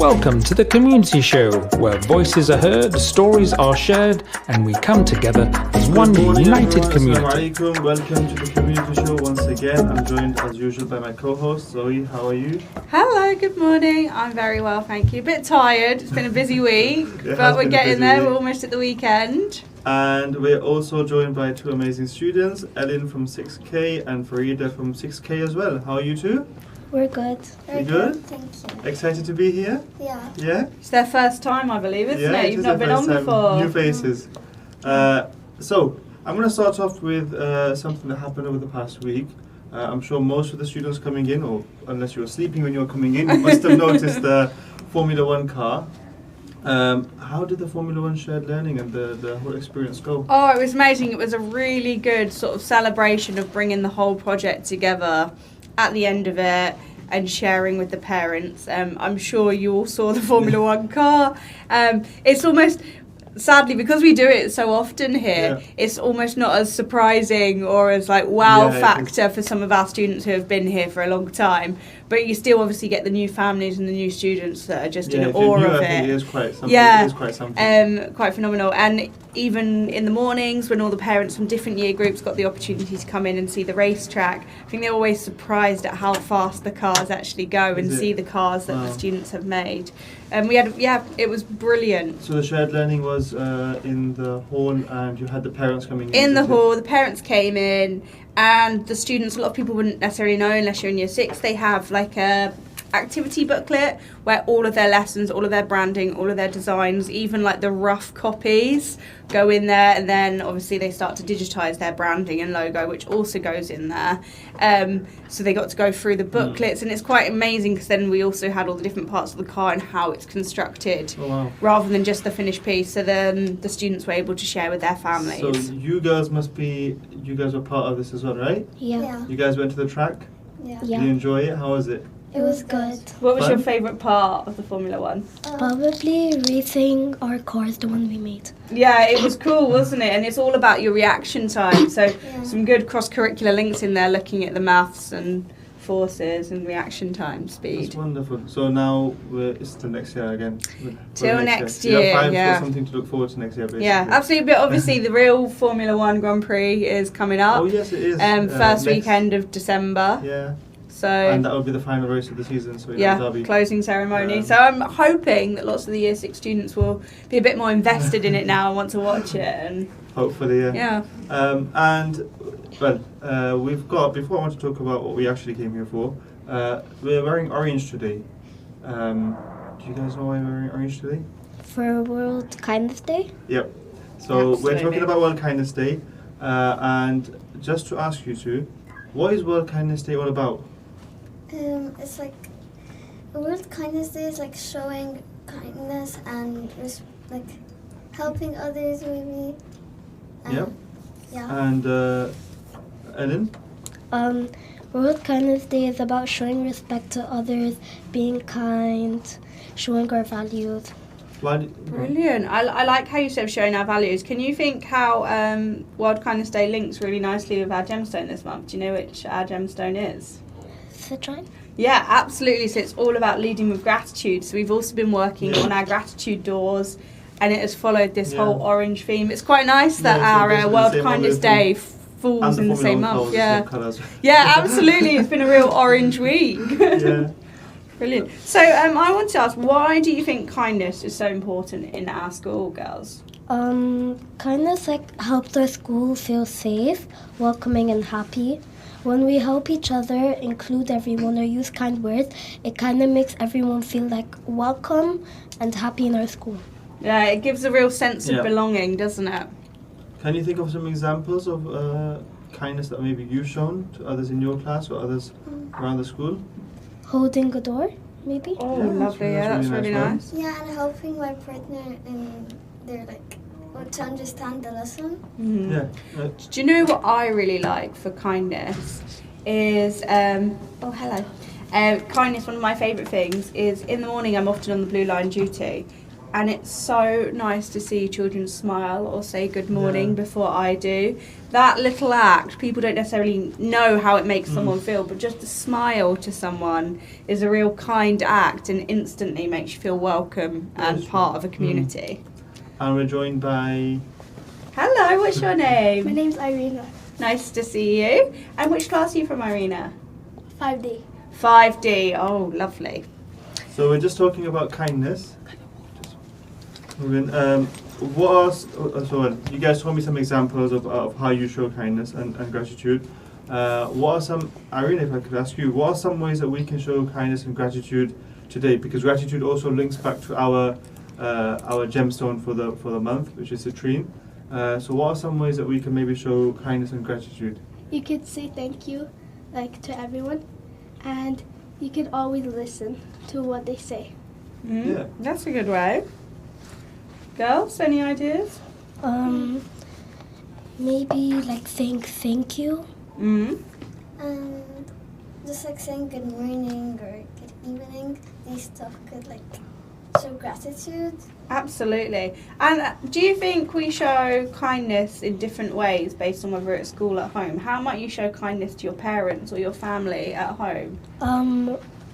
Welcome to the Community Show, where voices are heard, stories are shared, and we come together as one united community. Assalamu alaikum. Welcome to the Community Show once again. I'm joined as usual by my co-host, Zoe. How are you? Hello, good morning. I'm very well, thank you. A bit tired, it's been a busy week, but we're getting there, we're almost at the weekend. And we're also joined by two amazing students, Ellen from 6K and Farida from 6K as well. How are you two? We're good. You good? Thank you. Excited to be here? Yeah. Yeah? It's their first time, I believe, isn't it? It You've is not the been on first time. before. New faces. So, I'm going to start off with something that happened over the past week. I'm sure most of the students coming in, or unless you were sleeping when you were coming in, you must have noticed the Formula One car. How did the Formula One shared learning and the whole experience go? Oh, it was amazing. It was a really good sort of celebration of bringing the whole project together at the end of it and sharing with the parents. I'm sure you all saw the Formula One car. It's almost, sadly, because we do it so often here, it's almost not as surprising or as like wow factor for some of our students who have been here for a long time. But you still obviously get the new families and the new students that are just in awe of it. It is quite something. Yeah, it is quite something. Quite phenomenal. And even in the mornings when all the parents from different year groups got the opportunity to come in and see the racetrack, I think they're always surprised at how fast the cars actually go and see the cars that the students have made. We had, it was brilliant. So the shared learning was in the hall, and you had the parents coming in. In the hall, the parents came in, and the students, a lot of people wouldn't necessarily know unless you're in year 6, they have like a activity booklet where all of their lessons, all of their branding, all of their designs, even like the rough copies go in there, and then obviously they start to digitize their branding and logo, which also goes in there. So they got to go through the booklets, and it's quite amazing because then we also had all the different parts of the car and how it's constructed, rather than just the finished piece. So then the students were able to share with their families. So you guys were part of this as well, right? Yeah. You guys went to the track? Yeah. Did you enjoy it? How was it? It was good. What was Fun? your favourite part of the Formula One? Probably racing our cars, the one we made. Yeah, it was cool, wasn't it? And it's all about your reaction time. So some good cross-curricular links in there, looking at the maths and forces and reaction time, speed. That's wonderful. So now it's the next year again. Till next year, You have something to look forward to next year, basically. Yeah, absolutely. But obviously the real Formula One Grand Prix is coming up. Oh yes, it is. First weekend of December. Yeah. So, and that will be the final race of the season. So closing ceremony. So I'm hoping that lots of the year 6 students will be a bit more invested in it now and want to watch it. And hopefully, yeah. We've got, before I want to talk about what we actually came here for, we're wearing orange today. Do you guys know why we're wearing orange today? For World Kindness Day? Yep. So we're talking about World Kindness Day. And just to ask you two, what is World Kindness Day all about? It's like World Kindness Day is like showing kindness and like helping others maybe. Yeah. And Ellen? World Kindness Day is about showing respect to others, being kind, showing our values. Brilliant. I like how you said showing our values. Can you think how World Kindness Day links really nicely with our gemstone this month? Do you know which our gemstone is? Citrine? Yeah, absolutely. So it's all about leading with gratitude. So we've also been working on our gratitude doors, and it has followed this whole orange theme. It's quite nice that our World Kindness Day falls in the same month. Yeah, absolutely. It's been a real orange week. Brilliant. So I want to ask, why do you think kindness is so important in our school, girls? Kindness helps our school feel safe, welcoming and happy. When we help each other, include everyone, or use kind words, it kind of makes everyone feel like welcome and happy in our school. Yeah, it gives a real sense of belonging, doesn't it? Can you think of some examples of kindness that maybe you've shown to others in your class or others around the school? Holding a door, maybe? Oh, lovely. That's really nice. Yeah, and helping my partner in their to understand the lesson. Do you know what I really like for kindness is kindness, one of my favourite things is in the morning I'm often on the Blue Line duty, and it's so nice to see children smile or say good morning before I do. That little act, people don't necessarily know how it makes someone feel, but just a smile to someone is a real kind act and instantly makes you feel welcome and part of a community. And we're joined by... Hello, what's your name? My name's Irina. Nice to see you. And which class are you from, Irina? 5D. 5D. Oh, lovely. So we're just talking about kindness. What are, so you guys told me some examples of how you show kindness and gratitude. What are some, Irina, if I could ask you, what are some ways that we can show kindness and gratitude today? Because gratitude also links back to our gemstone for the month, which is citrine. So what are some ways that we can maybe show kindness and gratitude? You could say thank you, like, to everyone, and you could always listen to what they say. Yeah. That's a good way. Girls, any ideas? Maybe like saying thank you. And just like saying good morning or good evening, these stuff could like show gratitude. Absolutely. And do you think we show kindness in different ways based on whether it's school or at home? How might you show kindness to your parents or your family at home?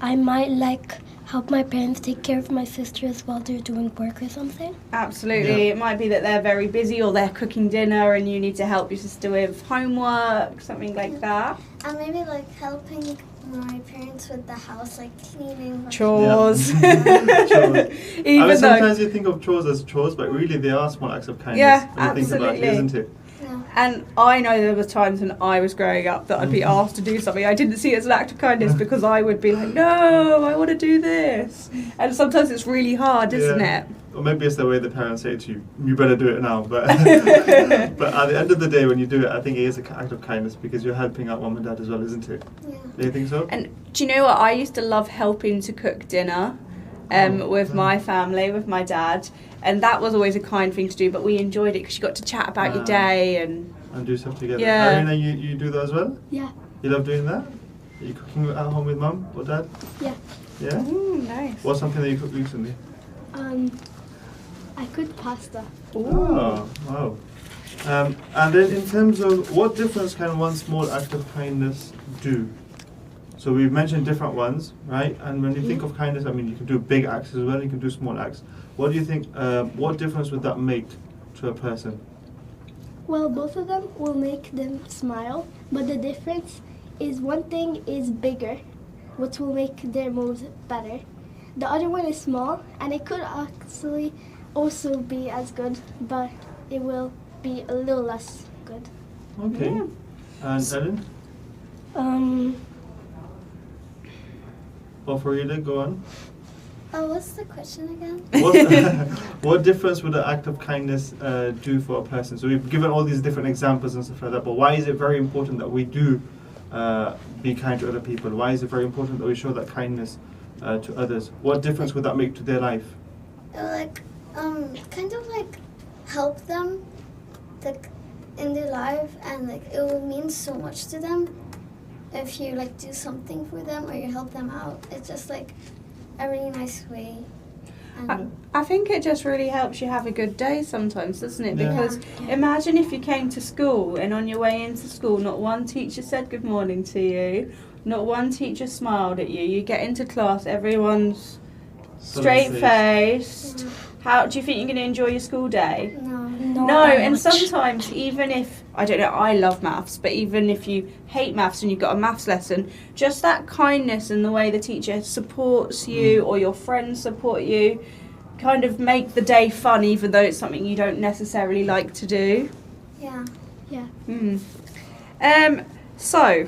I might like help my parents take care of my sisters while they're doing work or something. Absolutely. It might be that they're very busy or they're cooking dinner and you need to help your sister with homework, something like that. And maybe like helping my parents with the house, like cleaning. Chores. Chores. Even sometimes you think of chores as chores, but really they are small acts of kindness. Yeah, when you think about it, absolutely. isn't it? Yeah. And I know there were times when I was growing up that I'd be asked to do something. I didn't see it as an act of kindness because I would be like, no, I want to do this. And sometimes it's really hard, isn't it? Or maybe it's the way the parents say to you, you better do it now. But but at the end of the day, when you do it, I think it is an act of kindness because you're helping out mum and dad as well, isn't it? Yeah. Do you think so? And do you know what? I used to love helping to cook dinner with my family, with my dad. And that was always a kind thing to do, but we enjoyed it because you got to chat about your day and do stuff together. Yeah. Irina, you do that as well? Yeah. You love doing that? Are you cooking at home with mum or dad? Yeah. Yeah? nice. What's something that you cooked recently? I cooked pasta. Oh, wow. And then in terms of what difference can one small act of kindness do? So we've mentioned different ones, right? And when you think of kindness, I mean, you can do big acts as well, you can do small acts. What do you think, what difference would that make to a person? Well, both of them will make them smile, but the difference is one thing is bigger, which will make their mood better. The other one is small, and it could actually also be as good, but it will be a little less good. Okay. Yeah. And Ellen? Or Farida, go on. What's the question again? What difference would an act of kindness do for a person? So we've given all these different examples and stuff like that, but why is it very important that we do be kind to other people? Why is it very important that we show that kindness to others? What difference would that make to their life? Like, kind of like help them, like, in their life, and like it will mean so much to them if you like do something for them or you help them out. It's just like a really nice way. And I think it just really helps you have a good day sometimes, doesn't it? Yeah. Because imagine if you came to school and on your way into school not one teacher said good morning to you, not one teacher smiled at you. You get into class, everyone's straight faced. How do you think you're going to enjoy your school day? No, and sometimes even if, I don't know, I love maths, but even if you hate maths and you've got a maths lesson, just that kindness and the way the teacher supports you or your friends support you kind of make the day fun, even though it's something you don't necessarily like to do. yeah. So,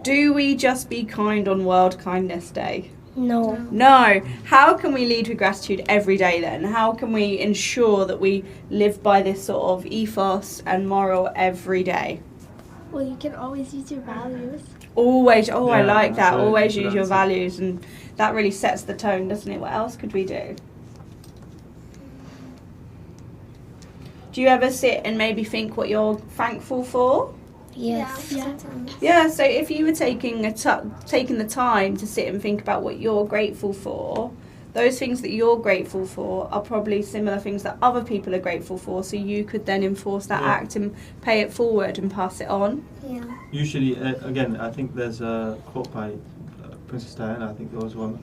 do we just be kind on World Kindness Day? No. No. How can we lead with gratitude every day then? How can we ensure that we live by this sort of ethos and moral every day? Well, you can always use your values. Always, I like that. that's a Always good use your answer. values, and that really sets the tone, doesn't it? What else could we do? Do you ever sit and maybe think what you're thankful for? Yes. Yeah. Sometimes. Yeah, so if you were taking the time to sit and think about what you're grateful for, those things that you're grateful for are probably similar things that other people are grateful for, so you could then enforce that Yeah. act and pay it forward and pass it on. Yeah. Usually, again, I think there's a quote by Princess Diana, I think there was one,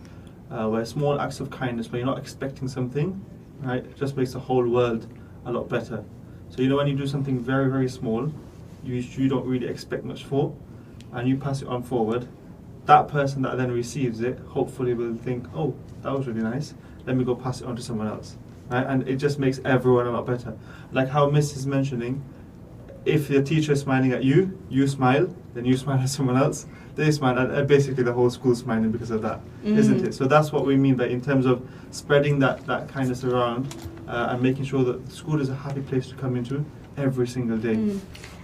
where small acts of kindness, when you're not expecting something, right, it just makes the whole world a lot better. So when you do something very, very small, you don't really expect much for, and you pass it on forward, that person that then receives it hopefully will think, oh, that was really nice, let me go pass it on to someone else, right? And it just makes everyone a lot better. Like how Miss is mentioning, if your teacher is smiling at you, you smile, then you smile at someone else, they smile, and basically the whole school's smiling because of that, isn't it? So that's what we mean by in terms of spreading that kindness around and making sure that the school is a happy place to come into every single day.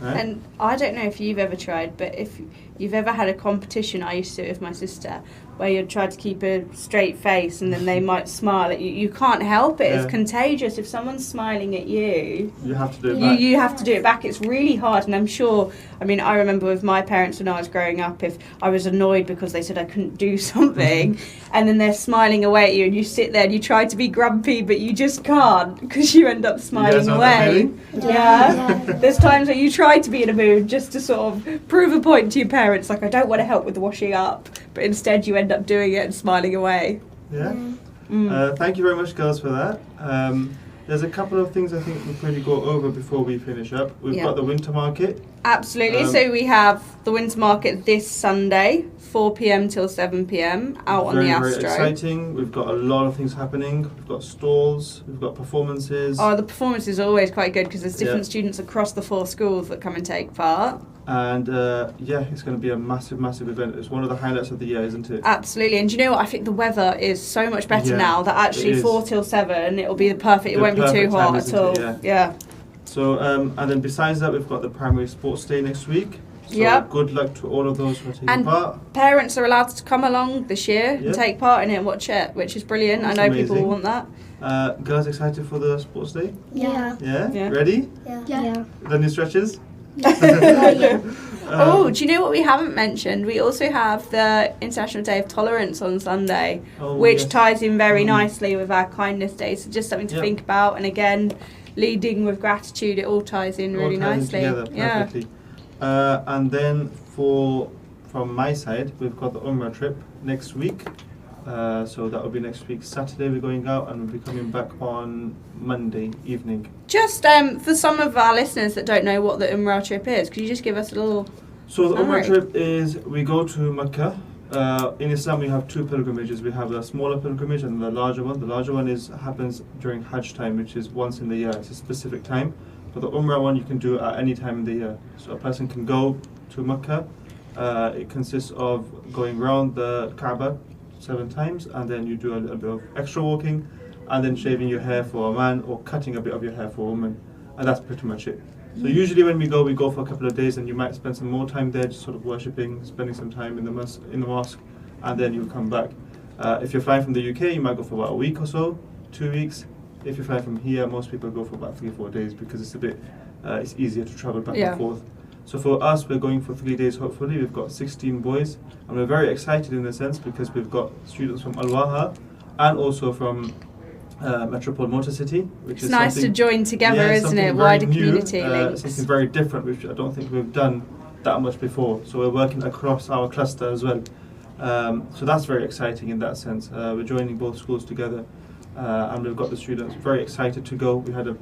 Right? And I don't know if you've ever tried, but if you've ever had a competition, I used to do it with my sister, where you'd try to keep a straight face and then they might smile at you. You can't help it. Yeah. It's contagious. If someone's smiling at you, You have to do it back. you have to do it back. It's really hard, and I'm sure, I remember with my parents when I was growing up, if I was annoyed because they said I couldn't do something and then they're smiling away at you and you sit there and you try to be grumpy but you just can't because you end up smiling know that away. feeling? Yeah. There's times where you try to be in a mood just to sort of prove a point to your parents, like I don't want to help with the washing up, but instead you end up doing it and smiling away. Yeah. Mm. Thank you very much, girls, for that. There's a couple of things I think we'll probably go over before we finish up. We've Yeah. got the winter market. Absolutely. So we have the winter market this Sunday, 4 p.m. till 7 p.m. out on Very, the very Astro. exciting. We've got a lot of things happening. We've got stalls. We've got performances. Oh, the performance is always quite good because there's different Yeah. students across the 4 schools that come and take part. And it's going to be a massive, massive event. It's one of the highlights of the year, isn't it? Absolutely. And do you know what? I think the weather is so much better Yeah, now that actually it is. 4 till 7, it'll be the perfect, it The won't be too perfect hot time, at isn't all. it? Yeah. So, and then besides that, we've got the primary sports day next week. So Yep. good luck to all of those who are taking And part. parents are allowed to come along this year Yeah. and take part in it and watch it, which is brilliant. That's I know people amazing. will want that. Girls excited for the sports day? Yeah. Yeah? Yeah. Ready? Yeah. Done your stretches? Oh, do you know what we haven't mentioned? We also have the International Day of Tolerance on Sunday, Oh, which yes. ties in very Mm. nicely with our Kindness Day. So just something to Yeah. think about. And again, leading with gratitude, it all ties in really All ties in nicely. together Yeah. perfectly. And then from my side, we've got the Umrah trip next week. So that will be next week Saturday. We're going out and we'll be coming back on Monday evening. Just for some of our listeners that don't know what the Umrah trip is, could you just give us a little... So the Umrah Alright. trip is we go to Mecca. In Islam, we have 2 pilgrimages. We have a smaller pilgrimage and the larger one. The larger one happens during Hajj time, which is once in the year. It's a specific time. But the Umrah one you can do at any time in the year. So a person can go to Mecca. It consists of going around the Kaaba 7 times, and then you do a little bit of extra walking, and then shaving your hair for a man or cutting a bit of your hair for a woman. And that's pretty much it. So usually when we go for a couple of days, and you might spend some more time there, just sort of worshipping, spending some time in the mosque, and then you come back. If you're flying from the UK, you might go for about a week or so, 2 weeks. If you're flying from here, most people go for about 3 or 4 days because it's a bit, it's easier to travel back Yeah. and forth. So for us, we're going for 3 days. Hopefully, we've got 16 boys, and we're very excited in a sense because we've got students from Al Waha and also from Metropole Motor City, which It's is nice to something- join together, isn't something it? very Wider new, community links. something very different, which I don't think we've done that much before. So we're working across our cluster as well. So that's very exciting in that sense. We're joining both schools together, and we've got the students very excited to go. We had a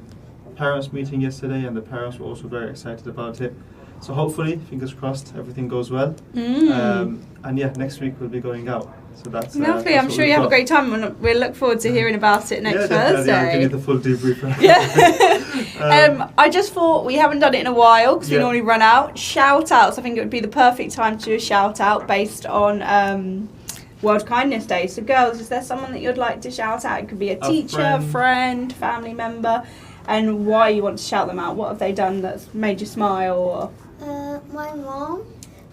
parents meeting yesterday, and the parents were also very excited about it. So hopefully, fingers crossed, everything goes well. And yeah, next week we'll be going out. So that's Lovely. that's I'm what sure we've you have a got. great time, and we'll look forward to hearing about it next Yeah, definitely. I'll give you Thursday. the full debrief. Yeah. I just thought we haven't done it in a while because we Yeah. normally run out. Shout outs. I think it would be the perfect time to do a shout out based on World Kindness Day. So, girls, is there someone that you'd like to shout out? It could be a teacher, friend, family member, and why you want to shout them out. What have they done that's made you smile? Or My mom,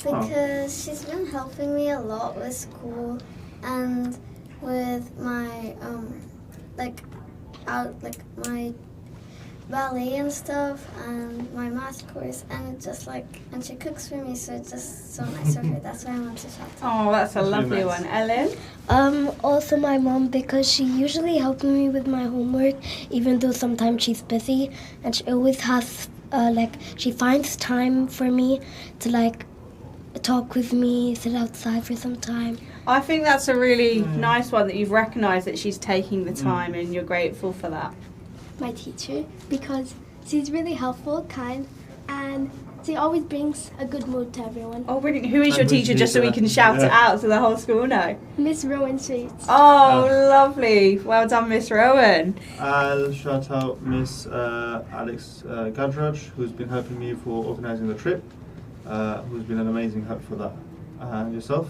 because she's been helping me a lot with school and with my my ballet and stuff, and my math course, and it's just like, and she cooks for me, so it's just so nice of her. That's why I want to shout out. Oh, that's a That's really lovely nice. one. Ellen? Also my mom, because she usually helps me with my homework, even though sometimes she's busy, and she always has she finds time for me to like talk with me, sit outside for some time. I think that's a really nice one that you've recognised that she's taking the time and you're grateful for that. My teacher, because she's really helpful, kind, and she always brings a good mood to everyone. Oh, brilliant. Who is your And which teacher, just so we teacher? can shout it Yeah. out so the whole school know? Miss Rowan Sweets. Oh, lovely. Well done, Miss Rowan. I'll shout out Miss Alex Gadraj, who's been helping me for organising the trip, who's been an amazing help for that. And yourself?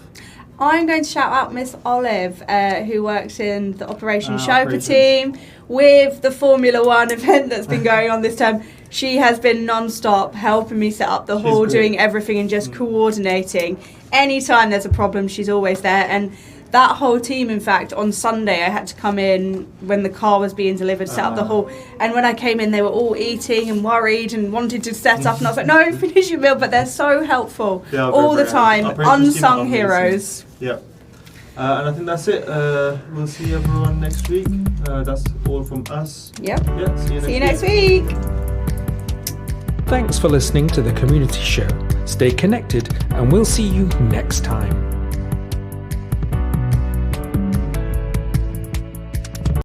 I'm going to shout out Miss Olive, who works in the Operation Chauffeur Operations. team with the Formula One event that's been going on this term. She has been non-stop helping me set up the She's hall, great. doing everything and just coordinating. Anytime there's a problem, she's always there. And that whole team, in fact, on Sunday, I had to come in when the car was being delivered, set up the hall. And when I came in, they were all eating and worried and wanted to set up. And I was like, no, finish your meal. But they're so helpful They are all very, the very time. helpful. Operations team are Unsung amazing. heroes. Yeah. And I think that's it. We'll see everyone next week. That's all from us. Yep. Yeah, See you next week. Thanks for listening to the Community Show. Stay connected, and we'll see you next time.